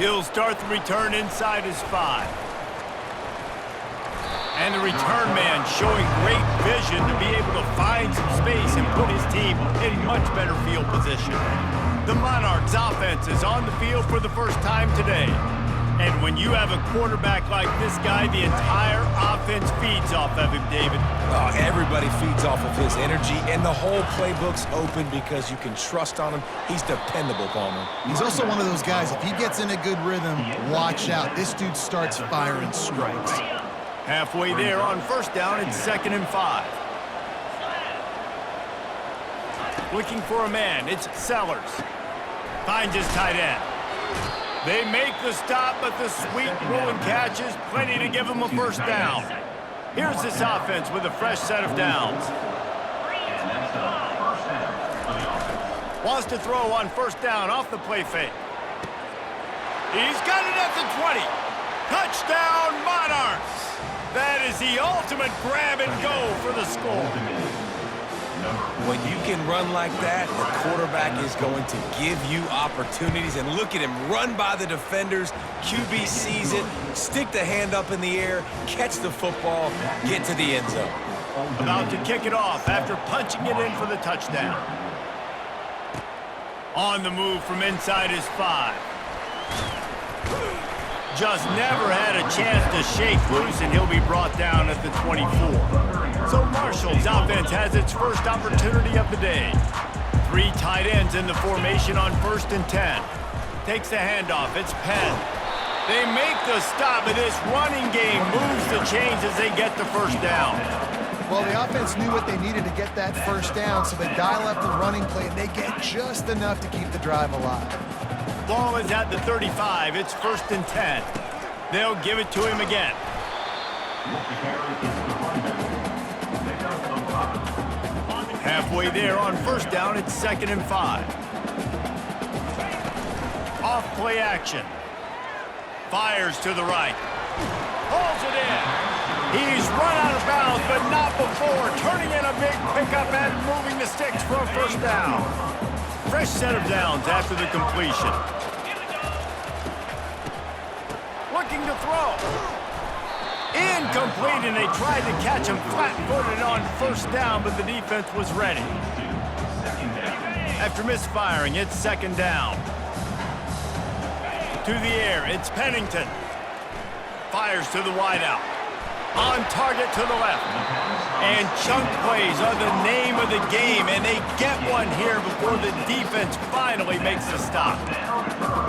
He'll start the return inside his 5. And the return man showing great vision to be able to find some space and put his team in much better field position. The Monarchs offense is on the field for the first time today. And when you have a quarterback like this guy, the entire offense feeds off of him, David. Oh, everybody feeds off of his energy, and the whole playbook's open because you can trust on him. He's dependable, Palmer. He's also one of those guys, if he gets in a good rhythm, watch out. This dude starts firing strikes. Halfway there on first down, it's 2nd and 5. Looking for a man, it's Sellers. Finds his tight end. They make the stop, but the sweet rolling catch is plenty to give him a first down. Here's this offense with a fresh set of downs. Wants to throw on first down off the play fake. He's got it at the 20. Touchdown, Monarchs! That is the ultimate grab and go for the score. When you can run like that, the quarterback is going to give you opportunities. And look at him run by the defenders. QB sees it, stick the hand up in the air, catch the football, get to the end zone. About to kick it off after punching it in for the touchdown. On the move from inside his 5. Just never had a chance to shake loose, and he'll be brought down at the 24. So Marshall's offense has its first opportunity of the day. 3 tight ends in the formation on 1st and 10. Takes the handoff, it's Penn. They make the stop, but this running game moves the chains as they get the first down. Well, the offense knew what they needed to get that first down, so they dial up the running play, and they get just enough to keep the drive alive. Ball is at the 35. It's 1st and 10. They'll give it to him again. Halfway there on first down, it's 2nd and 5. Off play action. Fires to the right. Pulls it in. He's run out of bounds, but not before. Turning in a big pickup and moving the sticks for a first down. Fresh set of downs after the completion. Looking to throw. Incomplete, and they tried to catch him flat-footed on first down, but the defense was ready. After misfiring, it's 2nd down. To the air, it's Pennington. Fires to the wideout. On target to the left. And chunk plays are the name of the game, and they get one here before the defense finally makes the stop.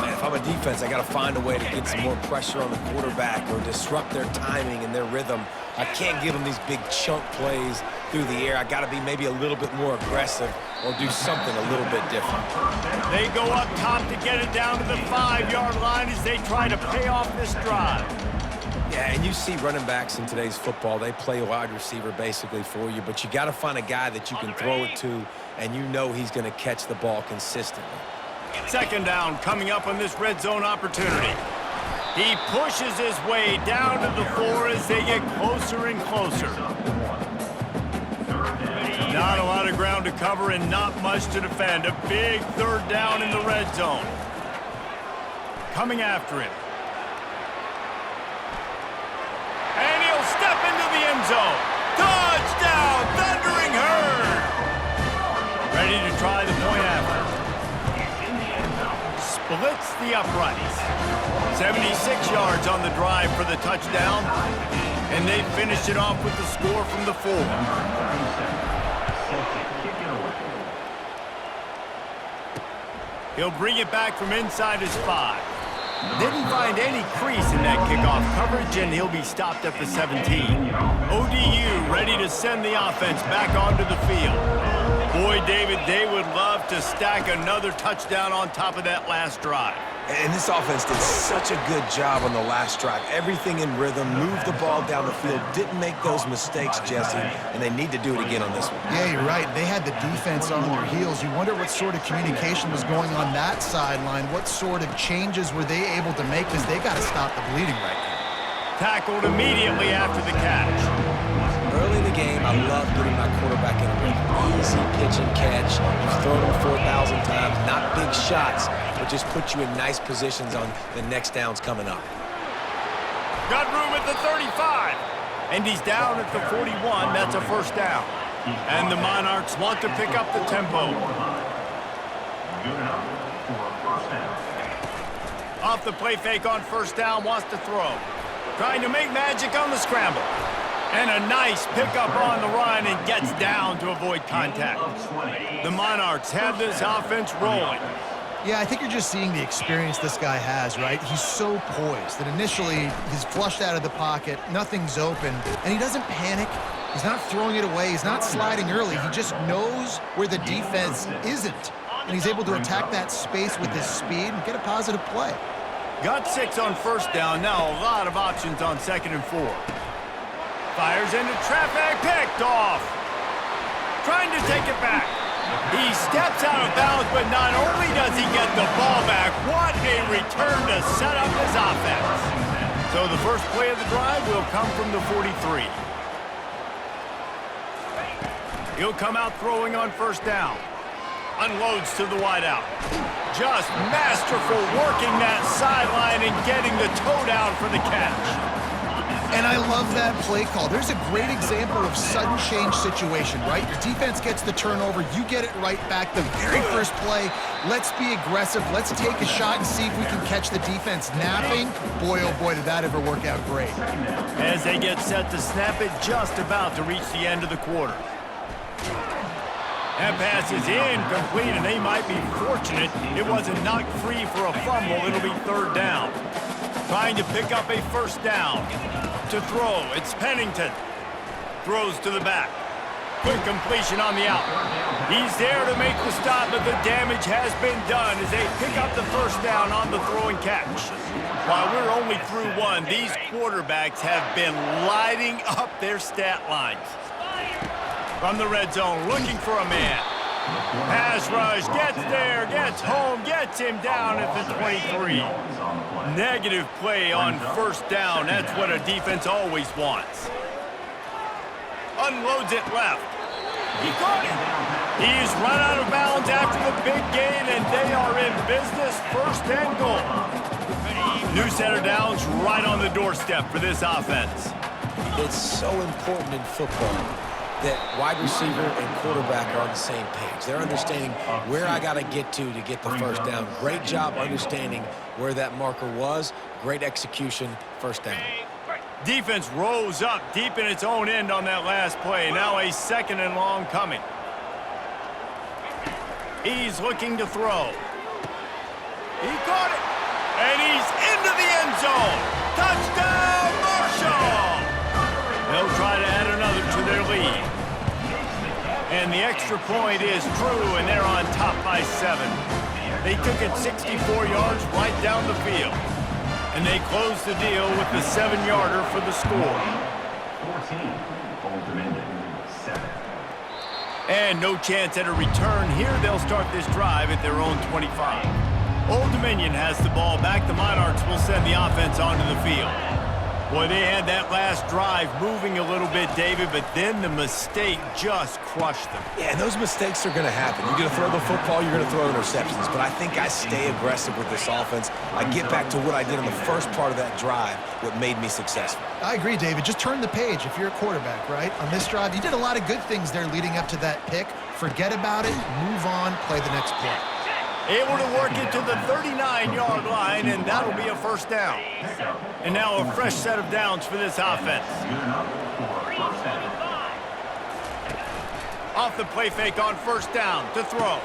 Man, if I'm a defense, I got to find a way to get some more pressure on the quarterback or disrupt their timing and their rhythm. I can't give them these big chunk plays through the air. I got to be maybe a little bit more aggressive or do something a little bit different. They go up top to get it down to the 5-yard line as they try to pay off this drive. Yeah, and you see running backs in today's football, they play a wide receiver basically for you, but you got to find a guy that you can throw it to and you know he's going to catch the ball consistently. 2nd down coming up on this red zone opportunity. He pushes his way down to the 4 as they get closer and closer. Not a lot of ground to cover and not much to defend. A big 3rd down in the red zone. Coming after him. And he'll step into the end zone. Touchdown, Thundering Herd! Ready to try the point after. Splits the uprights. 76 yards on the drive for the touchdown. And they finish it off with the score from the 4. He'll bring it back from inside his 5. Didn't find any crease in that kickoff coverage, and he'll be stopped at the 17. ODU ready to send the offense back onto the field. Boy, David, they would love to stack another touchdown on top of that last drive. And this offense did such a good job on the last drive. Everything in rhythm, moved the ball down the field, didn't make those mistakes, Jesse, and they need to do it again on this one. Yeah, you're right. They had the defense on their heels. You wonder what sort of communication was going on that sideline. What sort of changes were they able to make, because they got to stop the bleeding right now. Tackled immediately after the catch. early in the game, I love getting my quarterback in a rhythm. Easy pitch and catch. You've thrown them 4,000 times. Not big shots, but just put you in nice positions on the next downs coming up. Got room at the 35. And he's down at the 41. That's a first down. And the Monarchs want to pick up the tempo. Off the play fake on first down, wants to throw. Trying to make magic on the scramble. And a nice pickup on the run and gets down to avoid contact. The Monarchs have this offense rolling. Yeah, I think you're just seeing the experience this guy has, right? He's so poised that initially he's flushed out of the pocket, nothing's open, and he doesn't panic. He's not throwing it away. He's not sliding early. He just knows where the defense isn't, and he's able to attack that space with his speed and get a positive play. Got 6 on first down. Now a lot of options on 2nd and 4. Fires into traffic, picked off. Trying to take it back. He steps out of bounds, but not only does he get the ball back, what a return to set up his offense. So the first play of the drive will come from the 43. He'll come out throwing on first down. Unloads to the wideout. Just masterful working that sideline and getting the toe down for the catch. And I love that play call. There's a great example of sudden change situation, right? Your defense gets the turnover. You get it right back the very first play. Let's be aggressive. Let's take a shot and see if we can catch the defense napping. Boy, oh boy, did that ever work out great. As they get set to snap it, just about to reach the end of the quarter. That pass is incomplete, and they might be fortunate it wasn't knocked free for a fumble. It'll be 3rd down. Trying to pick up a first down. To throw, it's Pennington. Throws to the back. Quick completion on the out. He's there to make the stop, but the damage has been done as they pick up the first down on the throw and catch. While we're only through 1, these quarterbacks have been lighting up their stat lines. From the red zone, looking for a man. Pass rush, gets there, gets home, gets him down at the 23. Negative play on first down. That's what a defense always wants. Unloads it left. He caught it. He's run out of bounds after the big gain, and they are in business, 1st and goal. New set of downs right on the doorstep for this offense. It's so important in football that wide receiver and quarterback are on the same page. They're understanding where I got to get the first down. Great job understanding where that marker was. Great execution, first down. Defense rose up deep in its own end on that last play. Now a 2nd and long coming. He's looking to throw. He caught it. And he's into the end zone. Touchdown, Marshall! They'll try to add another to their lead. And the extra point is true, and they're on top by 7. They took it 64 yards right down the field. And they closed the deal with the 7-yarder for the score. 14, Old Dominion, 7. And no chance at a return here. They'll start this drive at their own 25. Old Dominion has the ball back. The Monarchs will send the offense onto the field. Boy, they had that last drive moving a little bit, David, but then the mistake just crushed them. Yeah, and those mistakes are going to happen. You're going to throw the football, you're going to throw interceptions. But I think I stay aggressive with this offense. I get back to what I did in the first part of that drive, what made me successful. I agree, David. Just turn the page if you're a quarterback, right? On this drive, you did a lot of good things there leading up to that pick. Forget about it, move on, play the next play. Able to work it to the 39-yard line, and that'll be a first down. And now a fresh set of downs for this offense. Off the play fake on first down to throw.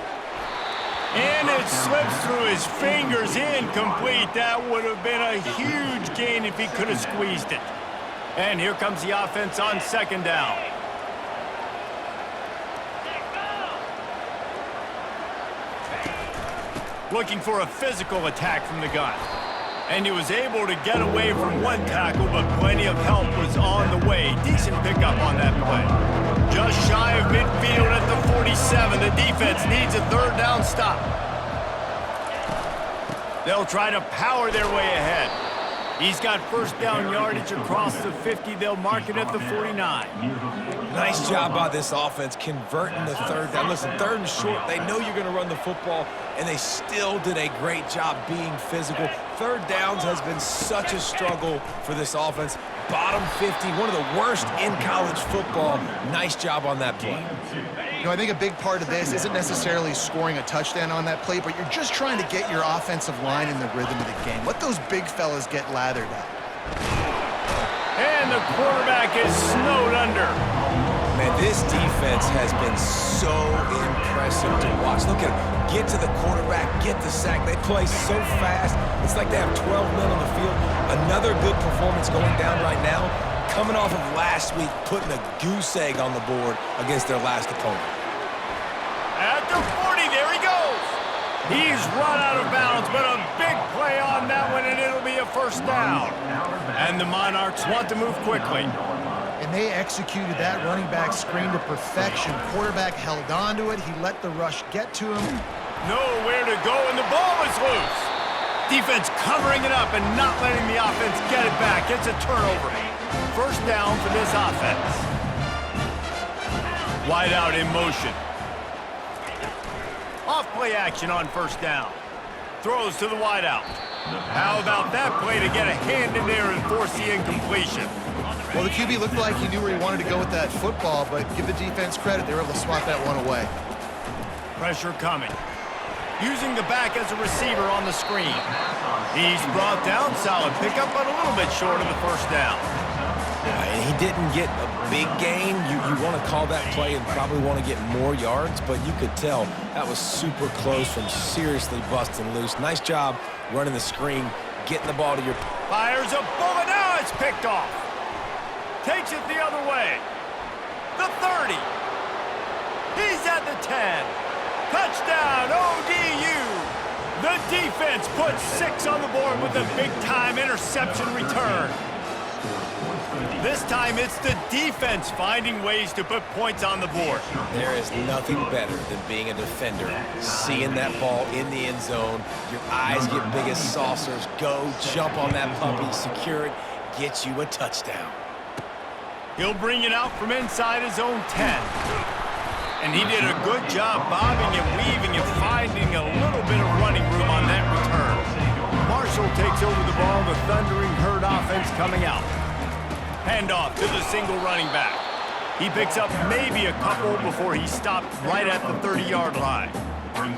And it slips through his fingers, incomplete. That would have been a huge gain if he could have squeezed it. And here comes the offense on 2nd down. Looking for a physical attack from the gun. And he was able to get away from one tackle, but plenty of help was on the way. Decent pickup on that play. Just shy of midfield at the 47. The defense needs a 3rd down stop. They'll try to power their way ahead. He's got first down yardage across the 50. They'll mark it at the 49. Nice job by this offense converting the third down. Listen, 3rd and short, they know you're going to run the football, and they still did a great job being physical. 3rd downs has been such a struggle for this offense. Bottom 50, one of the worst in college football. Nice job on that play. You know, I think a big part of this isn't necessarily scoring a touchdown on that play, but you're just trying to get your offensive line in the rhythm of the game. Let those big fellas get lathered up. And the quarterback is snowed under. Man, this defense has been so impressive to watch. Look at them. Get to the quarterback, get the sack. They play so fast. It's like they have 12 men on the field. Another good performance going down right now. Coming off of last week, putting a goose egg on the board against their last opponent. At the 40, there he goes. He's run out of bounds, but a big play on that one, and it'll be a first down. And the Monarchs want to move quickly. And they executed that running back screen to perfection. Quarterback held on to it. He let the rush get to him. Nowhere to go, and the ball is loose. Defense covering it up and not letting the offense get it back. It's a turnover. First down for this offense. Wide out in motion. Off play action on first down. Throws to the wide out. How about that play to get a hand in there and force the incompletion? Well, the QB looked like he knew where he wanted to go with that football, but give the defense credit. They were able to swat that one away. Pressure coming. Using the back as a receiver on the screen. He's brought down, solid pickup, but a little bit short of the first down. And he didn't get a big gain. You want to call that play and probably want to get more yards, but you could tell that was super close from seriously busting loose. Nice job running the screen, getting the ball to your... Fires a bullet, now it's picked off. Takes it the other way. The 30. He's at the 10. Touchdown, ODU. The defense puts 6 on the board with a big-time interception return. This time, it's the defense finding ways to put points on the board. There is nothing better than being a defender, seeing that ball in the end zone. Your eyes get big as saucers. Go, jump on that puppy, secure it, get you a touchdown. He'll bring it out from inside his own 10. And he did a good job bobbing and weaving and finding a little bit of running room on that return. Marshall takes over the ball, the Thundering Herd offense coming out. Handoff to the single running back. He picks up maybe a couple before he stopped right at the 30-yard line.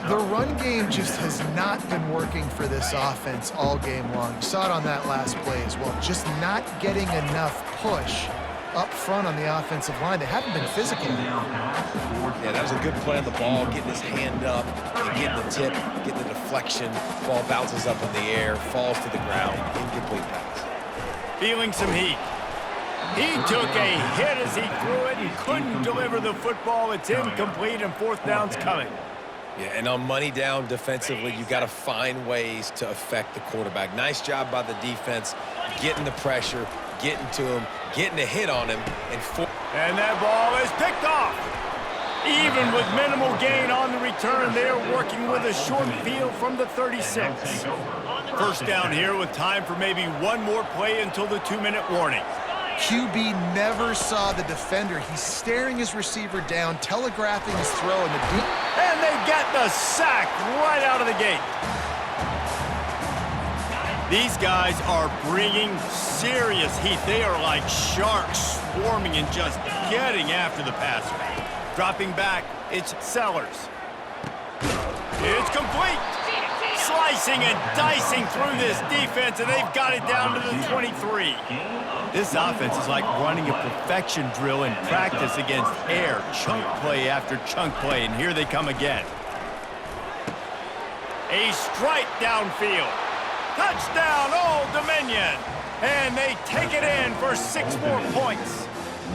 The run game just has not been working for this offense all game long. You saw it on that last play as well. Just not getting enough push up front on the offensive line. They haven't been physical. Yeah, that was a good play on the ball, getting his hand up, and getting the tip, getting the deflection. Ball bounces up in the air, falls to the ground, incomplete pass. Feeling some heat. He took a hit as he threw it and couldn't deliver the football. It's incomplete and fourth down's coming. Yeah, and on money down defensively, you got to find ways to affect the quarterback. Nice job by the defense, getting the pressure, getting to him, getting a hit on him, and that ball is picked off. Even with minimal gain on the return, they're working with a short field from the 36. First down here with time for maybe one more play until the 2-minute warning. QB never saw the defender. He's staring his receiver down, telegraphing his throw in the deep. And they get the sack right out of the gate. These guys are bringing serious heat. They are like sharks swarming and just getting after the passer. Dropping back, it's Sellers. It's complete. Slicing and dicing through this defense, and they've got it down to the 23. This offense is like running a perfection drill in practice against air, chunk play after chunk play, and here they come again. A strike downfield. Touchdown, Old Dominion. And they take it in for 6 more points.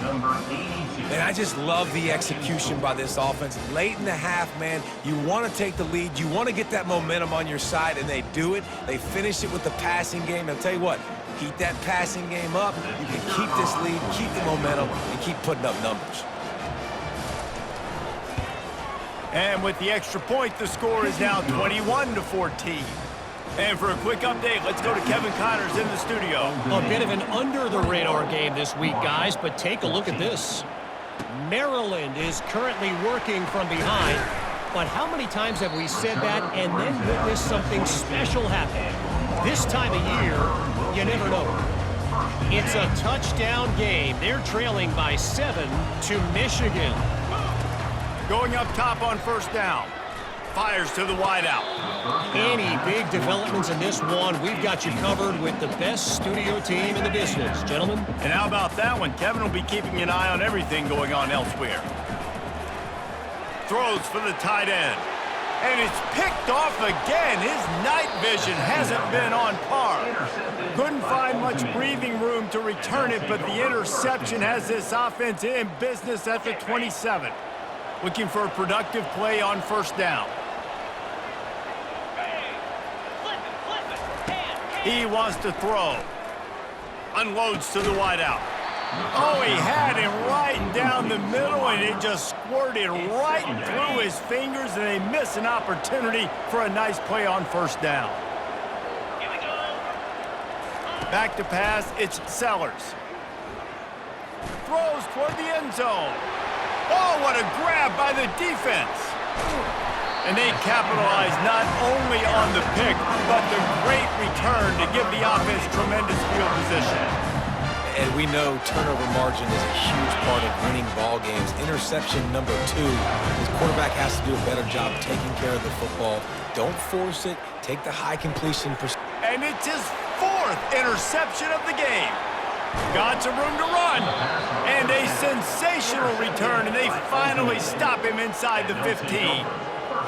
Number 82. And I just love the execution by this offense. Late in the half, man, you want to take the lead. You want to get that momentum on your side, and they do it. They finish it with the passing game. I'll tell you what, keep that passing game up. You can keep this lead, keep the momentum, and keep putting up numbers. And with the extra point, the score is now 21-14. And for a quick update, let's go to Kevin Connors in the studio. A bit of an under-the-radar game this week, guys, but take a look at this. Maryland is currently working from behind, but how many times have we said that and then witnessed something special happen? This time of year, you never know. It's a touchdown game. They're trailing by 7 to Michigan. Going up top on first down. Fires to the wideout. Any big developments in this one, we've got you covered with the best studio team in the business, gentlemen. And how about that one? Kevin will be keeping an eye on everything going on elsewhere. Throws for the tight end. And it's picked off again. His night vision hasn't been on par. Couldn't find much breathing room to return it, but the interception has this offense in business at the 27. Looking for a productive play on first down. He wants to throw. Unloads to the wideout. Oh, he had him right down the middle, and it just squirted right through his fingers, and they miss an opportunity for a nice play on first down. Back to pass, it's Sellers. Throws toward the end zone. Oh, what a grab by the defense. And they capitalize not only on the pick, but the great return to give the offense tremendous field position. And we know turnover margin is a huge part of winning ball games. Interception number 2. His quarterback has to do a better job taking care of the football. Don't force it. Take the high completion percentage. And it's his 4th interception of the game. Got some room to run. And a sensational return, and they finally stop him inside the 15.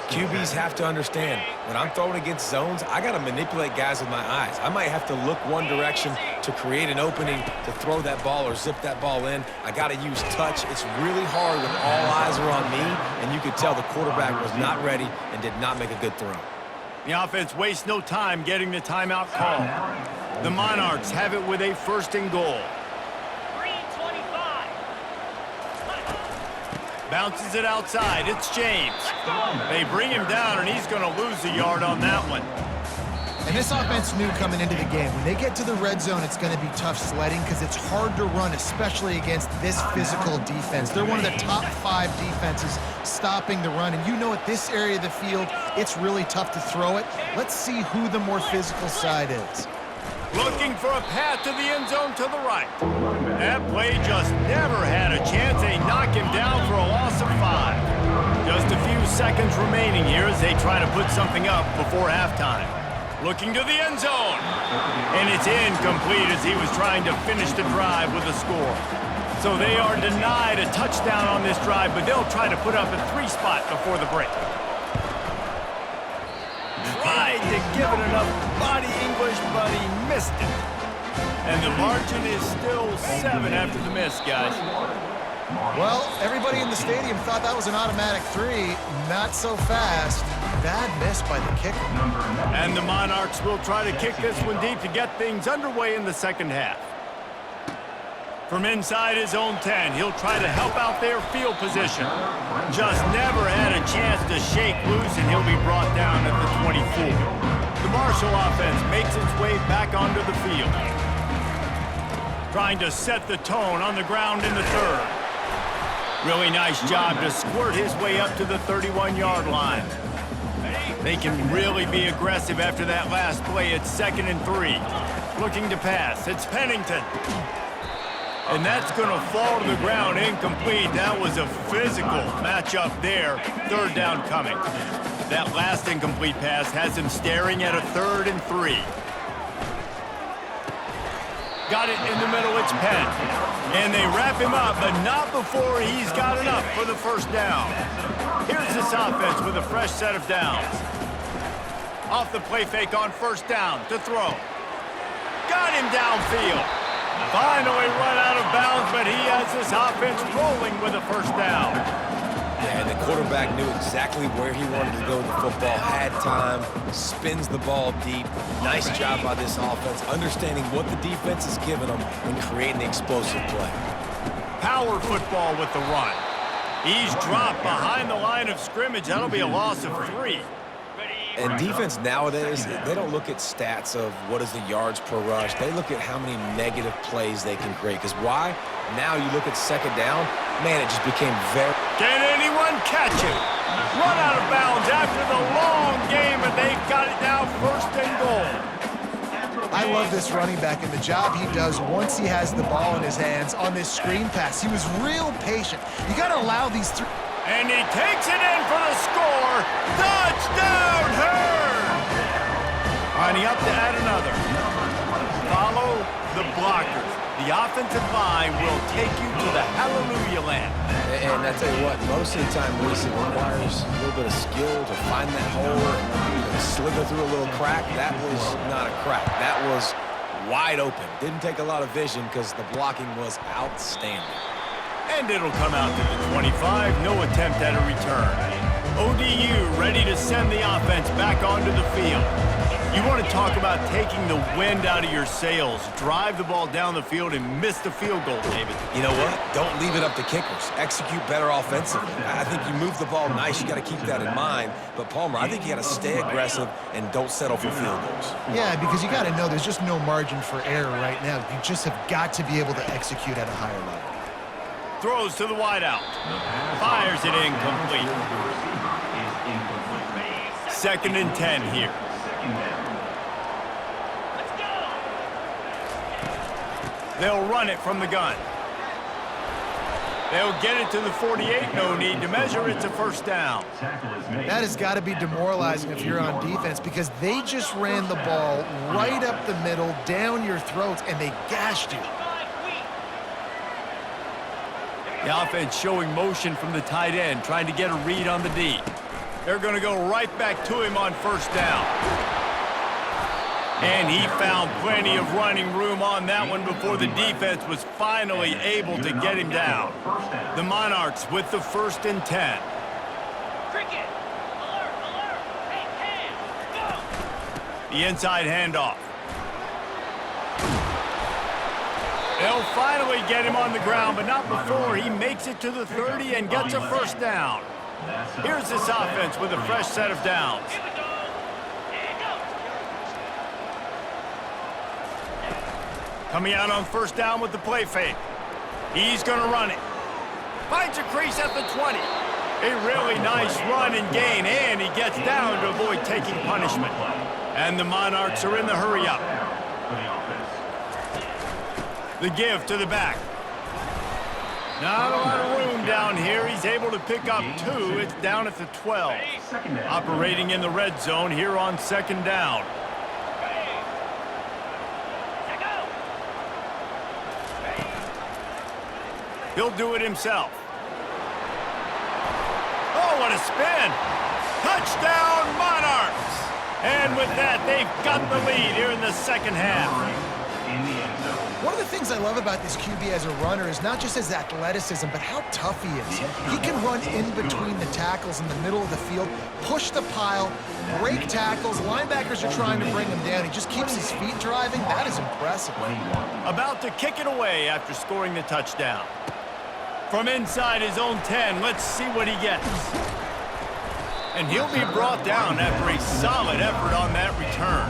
QBs have to understand, when I'm throwing against zones, I got to manipulate guys with my eyes. I might have to look one direction to create an opening to throw that ball or zip that ball in. I got to use touch. It's really hard when all eyes are on me, and you could tell the quarterback was not ready and did not make a good throw. The offense wastes no time getting the timeout call. The Monarchs have it with a 1st and goal. Bounces it outside. It's James. They bring him down, and he's going to lose a yard on that one. And this offense knew coming into the game, when they get to the red zone, it's going to be tough sledding because it's hard to run, especially against this physical defense. They're one of the top 5 defenses stopping the run. And you know at this area of the field, it's really tough to throw it. Let's see who the more physical side is. Looking for a path to the end zone to the right. That play just never had a chance. They knock him down for a loss of 5. Just a few seconds remaining here as they try to put something up before halftime. Looking to the end zone. And it's incomplete as he was trying to finish the drive with a score. So they are denied a touchdown on this drive, but they'll try to put up a 3 spot before the break. Tried to give it enough body English, but he missed it. And the margin is still 7 after the miss, guys. Well, everybody in the stadium thought that was an automatic 3. Not so fast. Bad miss by the kicker. And the Monarchs will try to kick this one deep to get things underway in the second half. From inside his own 10, he'll try to help out their field position. Just never had a chance to shake loose, and he'll be brought down at the 24. The Marshall offense makes its way back onto the field. Trying to set the tone on the ground in the 3rd. Really nice job to squirt his way up to the 31-yard line. They can really be aggressive after that last play. It's 2nd and 3. Looking to pass. It's Pennington. And that's going to fall to the ground incomplete. That was a physical matchup there. 3rd down coming. That last incomplete pass has him staring at a 3rd and 3. Got it in the middle. It's Penn. And they wrap him up, but not before he's got enough for the 1st down. Here's this offense with a fresh set of downs. Off the play fake on 1st down to throw. Got him downfield. Finally run out of bounds, but he has this offense rolling with a 1st down. Yeah, and the quarterback knew exactly where he wanted to go with the football, had time, spins the ball deep. Nice job by this offense, understanding what the defense is giving them and creating the explosive play. Power football with the run. He's dropped behind the line of scrimmage. That'll be a loss of 3. And defense nowadays, they don't look at stats of what is the yards per rush. They look at how many negative plays they can create. Because why? Now you look at second down, man, it just became very... Can anyone catch it? Run out of bounds after the long game, and they've got it now first and goal. I love this running back and the job he does once he has the ball in his hands on this screen pass. He was real patient. You got to allow these three... And he takes it in for the score. Touchdown, Hurd! Lining up to add another. Follow the blockers. The offensive line will take you to the hallelujah land. And I tell you what, most of the time, Reese, it requires a little bit of skill to find that hole and slither through a little crack. That was not a crack. That was wide open. Didn't take a lot of vision because the blocking was outstanding. And it'll come out to the 25. No attempt at a return. ODU ready to send the offense back onto the field. You want to talk about taking the wind out of your sails. Drive the ball down the field and miss the field goal, David. You know what? Don't leave it up to kickers. Execute better offensively. I think you move the ball nice. You got to keep that in mind. But, Palmer, I think you got to stay aggressive and don't settle for field goals. Yeah, because you got to know there's just no margin for error right now. You just have got to be able to execute at a higher level. Throws to the wideout. Fires it incomplete. Second and 10 here. They'll run it from the gun. They'll get it to the 48. No need to measure. It's a first down. That has got to be demoralizing if you're on defense because they just ran the ball right up the middle, down your throats, and they gashed you. The offense showing motion from the tight end, trying to get a read on the D. They're going to go right back to him on first down. And he found plenty of running room on that one before the defense was finally able to get him down. The Monarchs with the first and 10. Cricket! Alert! Alert! Hey, hands! Go! The inside handoff. They'll finally get him on the ground, but not before he makes it to the 30 and gets a first down. Here's this offense with a fresh set of downs. Coming out on first down with the play fake. He's going to run it. Finds a crease at the 20. A really nice run and gain, and he gets down to avoid taking punishment. And the Monarchs are in the hurry up. The give to the back. Not a lot of room down here. He's able to pick up 2. It's down at the 12. Operating in the red zone here on second down. He'll do it himself. Oh, what a spin. Touchdown, Monarchs. And with that, they've got the lead here in the second half. One of the things I love about this QB as a runner is not just his athleticism, but how tough he is. He can run in between the tackles in the middle of the field, push the pile, break tackles. Linebackers are trying to bring him down. He just keeps his feet driving. That is impressive. About to kick it away after scoring the touchdown. From inside his own 10, let's see what he gets. And he'll be brought down after a solid effort on that return.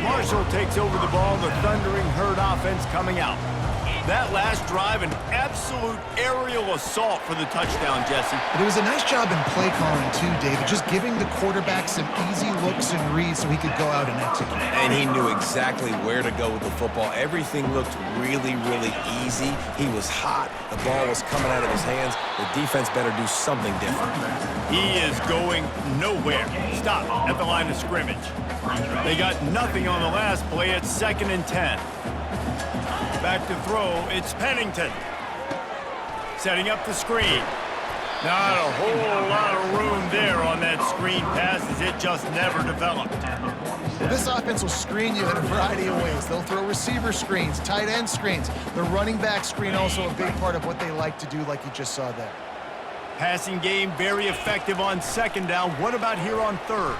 Marshall takes over the ball, the thundering Herd offense coming out. That last drive, an absolute aerial assault for the touchdown, Jesse. But it was a nice job in play calling too, David, just giving the quarterback some easy looks and reads so he could go out and execute. And he knew exactly where to go with the football. Everything looked really, really easy. He was hot. The ball was coming out of his hands. The defense better do something different. He is going nowhere. Stop at the line of scrimmage. They got nothing on the last play. It's second and 10. Back to throw, it's Pennington. Setting up the screen. Not a whole lot of room there on that screen pass as it just never developed. Well, this offense will screen you in a variety of ways. They'll throw receiver screens, tight end screens. The running back screen also a big part of what they like to do, like you just saw there. Passing game very effective on second down. What about here on third?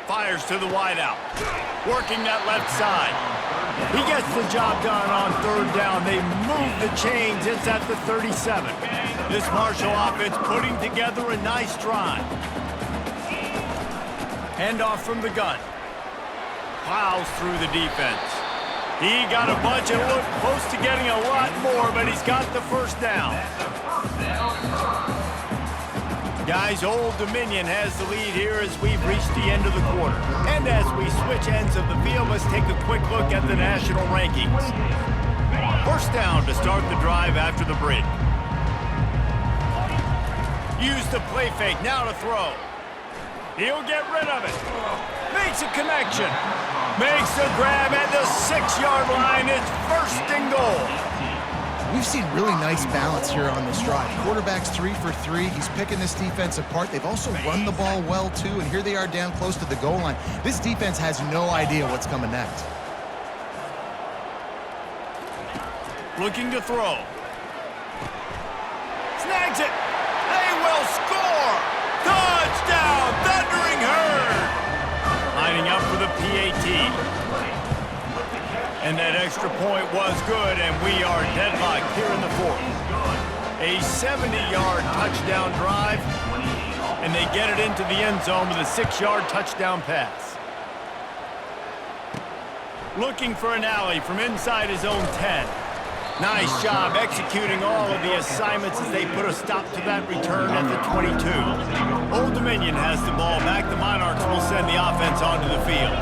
Fires to the wideout. Working that left side. He gets the job done on third down. They move the chains. It's at the 37. This Marshall offense putting together a nice drive. Handoff from the gun. Plows through the defense. He got a bunch and looked close to getting a lot more, but he's got the first down. Guys, Old Dominion has the lead here as we've reached the end of the quarter. And as we switch ends of the field, let's take a quick look at the national rankings. First down to start the drive after the break. Use the play fake, now to throw. He'll get rid of it. Makes a connection. Makes a grab at the 6-yard line. It's first and goal. We've seen really nice balance here on this drive. Quarterback's 3 for 3. He's picking this defense apart. They've also run the ball well, too, and here they are down close to the goal line. This defense has no idea what's coming next. Looking to throw. Snags it. They will score. Touchdown, Thundering Herd. Lining up for the PAT. And that extra point was good, and we are deadlocked here in the fourth. A 70-yard touchdown drive, and they get it into the end zone with a 6-yard touchdown pass. Looking for an alley from inside his own 10. Nice job executing all of the assignments as they put a stop to that return at the 22. Old Dominion has the ball back. The Monarchs will send the offense onto the field.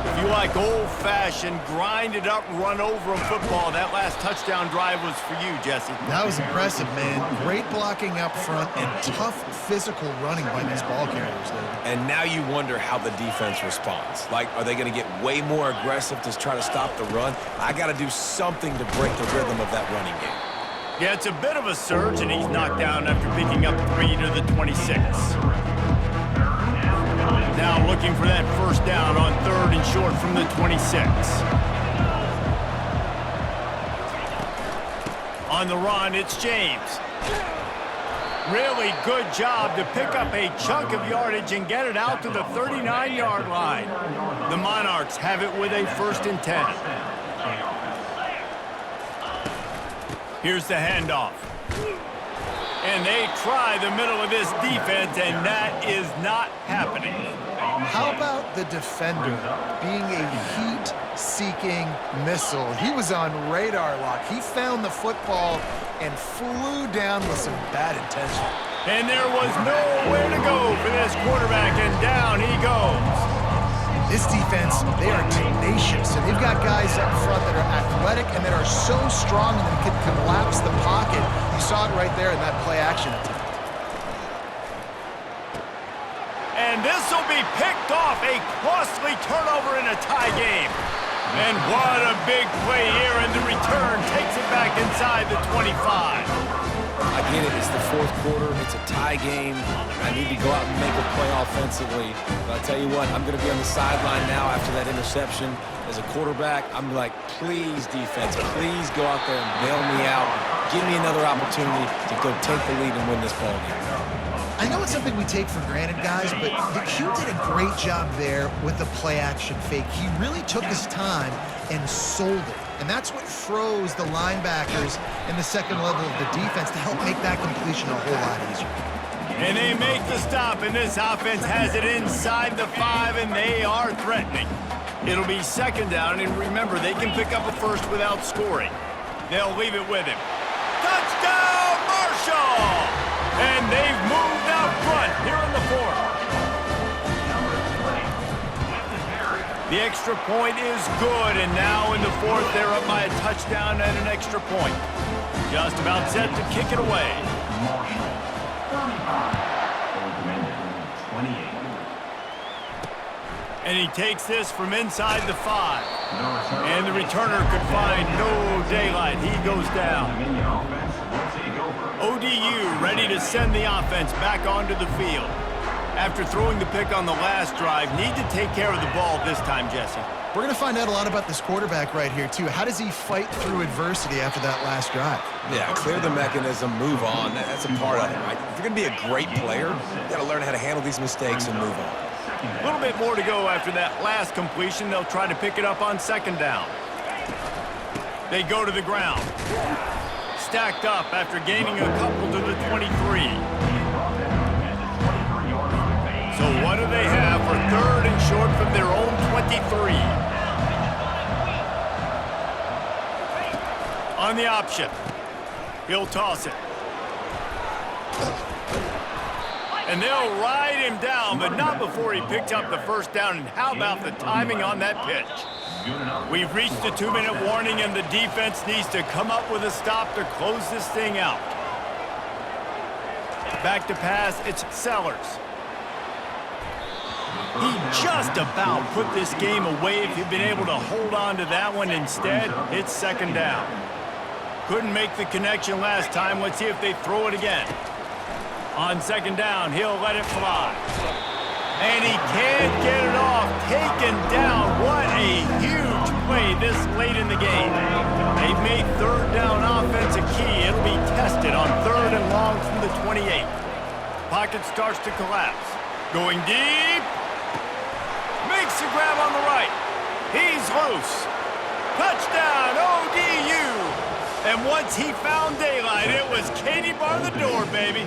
If you like old-fashioned, grinded-up, run-over football, that last touchdown drive was for you, Jesse. That was impressive, man. Great blocking up front and tough physical running by these ball carriers, David. And now you wonder how the defense responds. Like, are they going to get way more aggressive to try to stop the run? I got to do something to break the rhythm of that running game. Yeah, it's a bit of a surge, and he's knocked down after picking up 3 to the 26. Now looking for that first down on 3rd and short from the 26. On the run, it's James. Really good job to pick up a chunk of yardage and get it out to the 39-yard line. The Monarchs have it with a 1st and 10. Here's the handoff. And they try the middle of this defense, and that is not happening. How about the defender being a heat-seeking missile? He was on radar lock. He found the football and flew down with some bad intention. And there was nowhere to go for this quarterback, and down he goes. This defense, they are tenacious, and they've got guys up front that are athletic and that are so strong and that can collapse the pocket. You saw it right there in that play-action attempt. And this will be picked off, a costly turnover in a tie game. And what a big play here, and the return takes it back inside the 25. I get it. It's the 4th quarter. It's a tie game. I need to go out and make a play offensively. But I'll tell you what, I'm going to be on the sideline now after that interception. As a quarterback, I'm like, please, defense, please go out there and bail me out. Give me another opportunity to go take the lead and win this ball game. I know it's something we take for granted, guys, but the Q did a great job there with the play-action fake. He really took his time and sold it. And that's what froze the linebackers in the second level of the defense to help make that completion a whole lot easier. And they make the stop, and this offense has it inside the 5, and they are threatening. It'll be 2nd down, and remember, they can pick up a first without scoring. They'll leave it with him. Touchdown, Marshall! And they've moved out front here in the 4th. The extra point is good, and now in the 4th, they're up by a touchdown and an extra point. Just about set to kick it away. Marshall, 35. Old Dominion, 28. And he takes this from inside the 5. And the returner could find no daylight. He goes down. Dominion offense will take over. ODU ready to send the offense back onto the field. After throwing the pick on the last drive, need to take care of the ball this time, Jesse. We're going to find out a lot about this quarterback right here, too. How does he fight through adversity after that last drive? Yeah, clear the mechanism, move on. That's a part of it, right? If you're going to be a great player, you got to learn how to handle these mistakes and move on. A little bit more to go after that last completion. They'll try to pick it up on 2nd down. They go to the ground. Stacked up after gaining a couple to the 23. So what do they have for for 3rd and short from their own 23. On the option. He'll toss it. And they'll ride him down, but not before he picked up the first down. And how about the timing on that pitch? We've reached the 2-minute warning, and the defense needs to come up with a stop to close this thing out. Back to pass, it's Sellers. He just about put this game away if he'd been able to hold on to that one. Instead, it's 2nd down. Couldn't make the connection last time. Let's see if they throw it again. On 2nd down, he'll let it fly. And he can't get it off. Taken down. What a huge play this late in the game. They've made 3rd down offense a key. It'll be tested on 3rd and long from the 28. Pocket starts to collapse. Going deep. Makes the grab on the right. He's loose. Touchdown, ODU. And once he found daylight, it was Katie bar the door, baby.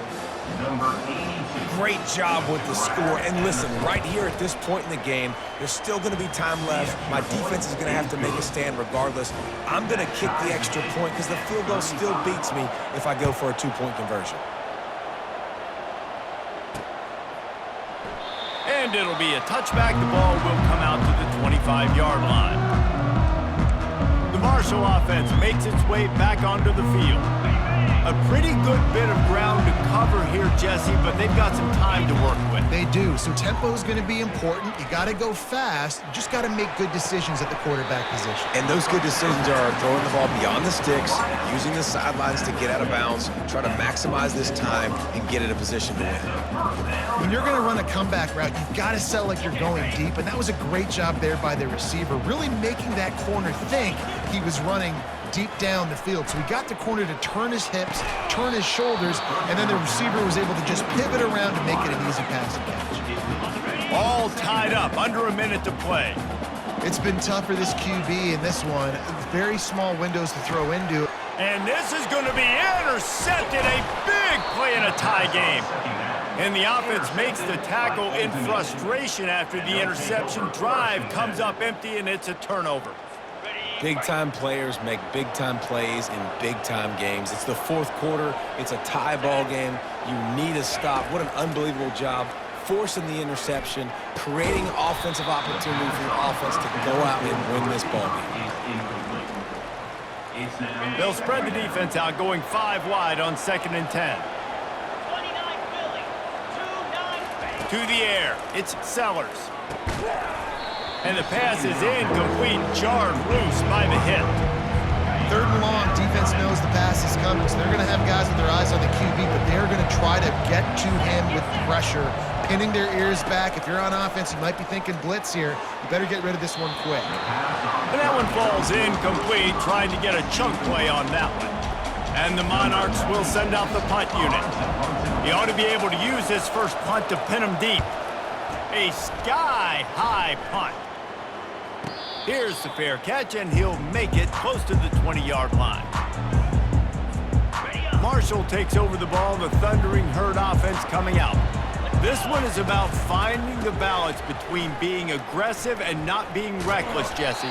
Great job with the score. And listen, right here at this point in the game, there's still going to be time left. My defense is going to have to make a stand regardless. I'm going to kick the extra point because the field goal still beats me if I go for a 2-point conversion. And it'll be a touchback. The ball will come out to the 25-yard line. The Marshall offense makes its way back onto the field. A pretty good bit of ground to cover here, Jesse, but they've got some time to work with. They do. So tempo is going to be important. You got to go fast. You just got to make good decisions at the quarterback position. And those good decisions are throwing the ball beyond the sticks, using the sidelines to get out of bounds, try to maximize this time and get in a position to win. When you're going to run a comeback route, you've got to sell like you're going deep, and that was a great job there by the receiver, really making that corner think he was running deep down the field. So he got the corner to turn his hips, turn his shoulders, and then the receiver was able to just pivot around to make it an easy pass and catch. All tied up, under a minute to play. It's been tough for this QB in this one. Very small windows to throw into. And this is going to be intercepted. A big play in a tie game. And the offense makes the tackle in frustration after the interception. Drive comes up empty, and it's a turnover. Big-time players make big-time plays in big-time games. It's the 4th quarter. It's a tie ball game. You need a stop. What an unbelievable job forcing the interception, creating offensive opportunity for your offense to go out and win this ball game. They'll spread the defense out, going 5 wide on 2nd and 10. 29 Philly, 2-9 To the air, it's Sellers. And the pass is incomplete, jarred loose by the hip. 3rd and long, defense knows the pass is coming, so they're going to have guys with their eyes on the QB, but they're going to try to get to him with pressure, pinning their ears back. If you're on offense, you might be thinking blitz here. You better get rid of this one quick. And that one falls incomplete, trying to get a chunk play on that one. And the Monarchs will send out the punt unit. He ought to be able to use this first punt to pin him deep. A sky-high punt. Here's the fair catch, and he'll make it close to the 20-yard line. Marshall takes over the ball, the Thundering Herd offense coming out. This one is about finding the balance between being aggressive and not being reckless, Jesse.